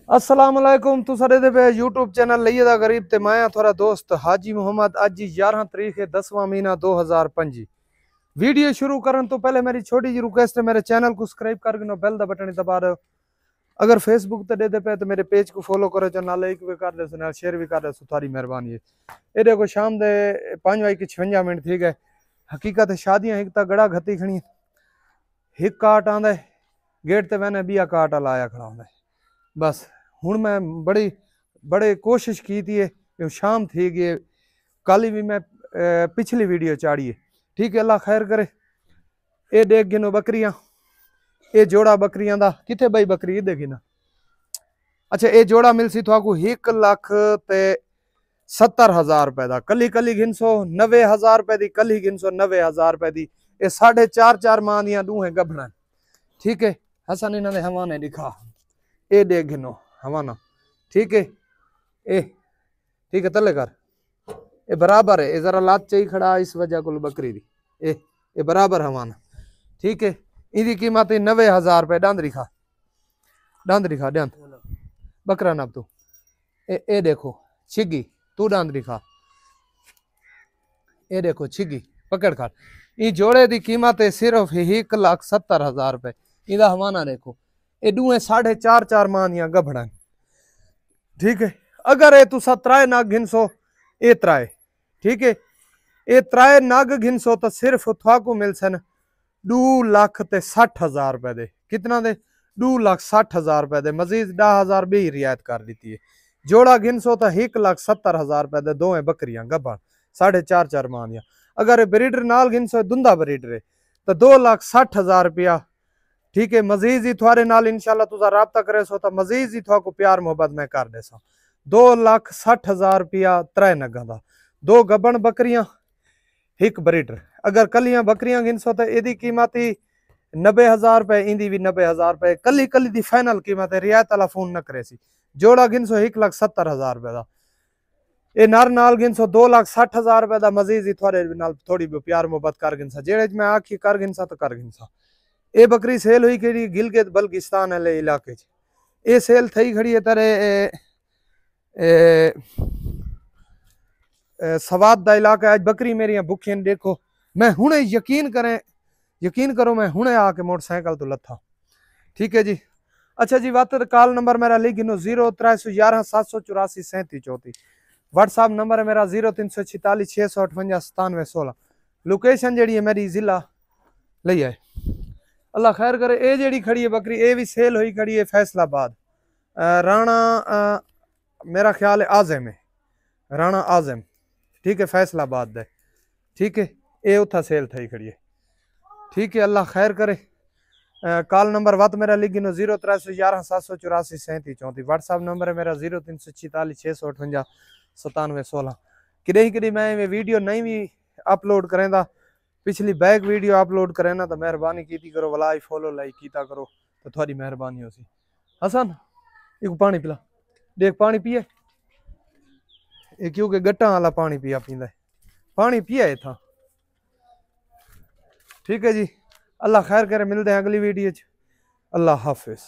अस्सलाम वालेकुम। तुस साडे पे यूट्यूब चैनल लइए दा गरीब ते मैं थोड़ा दोस्त हाजी मोहम्मद। अज 11 तारीख है 10वां महीना 2025। वीडियो शुरू करने तो पहले मेरी छोटी जी रिक्वेस्ट है, मेरे चैनल को सब्सक्राइब करके बेल दा बटन दबा दो। अगर फेसबुक ते दे पे तो मेरे पेज को फॉलो करो, जो ना लाइक भी कर दे, शेयर भी कर दे, तुम्हारी मेहरबानी है। ये देखो शाम दे 5:56 थी गए। हकीकत शादियां एक तो गड़ा घती खड़ी, एक काट आंदा गेट ते मैंने बिया काट लाया खड़ा होंदा। बस हूँ मैं बड़े कोशिश की थी, शाम थी गई। कल भी मैं पिछली वीडियो चाड़ी है, ठीक है, अल्लाह खैर करे। ये देख गिनो बकरियां, ये जोड़ा बकरियां दा किथे बई बकरी देखी ना। अच्छा, ये जोड़ा मिल सी थोड़ा 1,70,000 रुपए का। कली कली गिनसो 90,000 रुपए की, कली गिनसो 90,000 रुपए की। ये 4.5 माह दियां दूहें गभना, ठीक है। हसन इन्होंने हवाने दिखा, ये देख गिनो हवाना, ठीक है। ए ठीक है, तले कर, ये बराबर है। ये जरा लात चाहिए खड़ा इस वजह को बकरी दी, ये बराबर हवाना, ठीक है। इनकी कीमत 90,000 रुपए। डांद दिखा, डांद दिखा, डांद बकरा नाप तू। ए देखो छिगी, तू डांद दिखा। ये देखो छिगी पकड़ कर। ये जोड़े की कीमत है सिर्फ 1,70,000 रुपए। इदा हवाना देखो, ये दूहे 4.5 माह दियां गभड़ा, ठीक है। अगर ये तुसा त्राए नाग घिनसो, ये त्राए, ठीक है, ये त्राए नाग घिनसो तो सिर्फ थाकू मिल सन 2,60,000 रुपए दे। कितना दे? 2,60,000 रुपए दे। मजीद 10,000 भी रियायत कर दी है। जोड़ा गिनसो तो 1,70,000 रुपए दे दो बकरियां गब्बा 4.5 माह दियां। अगर ब्रीडर नाल गिनसो दुंदा ब्रीडर है तो 2,60,000 रुपया, ठीक है। मजीद ही थोड़े नाल इंशाल्लाह तुसा राब्ता करे सो तो मजीद ही थोड़ा प्यार मोहब्बत मैं कर दे सा। 2,60,000 रुपया त्रै नगा दा, दो गब्बन बकरियां, एक ब्रीडर। अगर कलियां बकरियां गिनसो तो यदी कीमत ही 90,000 रुपए, इंदी भी 90,000 रुपए। कली कली दी फाइनल कीमत है, रियायत वाला फोन न करे सी। जोड़ा गिनसो 1,70,000 रुपए का। ये नर नाल गिनसो 2,60,000 रुपए का। मजीद ही थोड़े नाल थोड़ी भी प्यार मोहब्बत कर गिनसा, जेड़े मैं आखी कर गिनसा तो कर गिनसा। ये बकरी सेल हुई खड़ी गिलगित बल्किस्तान वाले इलाके च। ये सेल थई खड़ी है तेरे सवाद दा इलाका। आज बकरी मेरी भुखियां देखो, मैं हुणे यकीन करो मैं हुणे आके मोटरसाइकिल तो लथा, ठीक है जी। अच्छा जी, बात कॉल नंबर मेरा लिख गिनो 0311 784 37 34। व्हाट्सएप नंबर है मेरा 0346 658 97 16। लोकेशन जी है मेरी जिला लई है। अल्लाह खैर करे। ये जी खड़ी है बकरी, ये भी सेल हुई खड़ी है फैसलाबाद। राणा मेरा ख्याल है आजम है, राणा आजम, ठीक है, फैसलाबाद दे, ठीक है। ये उथा सेल थी खड़ी है, ठीक है। अल्लाह खैर करे। कॉल नंबर वत मेरा लिख गिनो 0311 784 37 34। व्हाट्सएप नंबर है मेरा 0346 658 97 16। कि मैं वीडियो नहीं भी अपलोड करें दा, पिछली बैक वीडियो अपलोड करें ना तो मेहरबानी की करो, वलाई फॉलो लाइक कीता करो तो थोड़ी मेहरबानी हो सी। हसन एक पानी पिला, देख पानी पिए, क्योंकि गट्टा वाला पानी पिया पींदा है, पानी पिया है था, ठीक है जी। अल्लाह खैर करे, मिलते हैं अगली वीडियो च। अल्लाह हाफिज।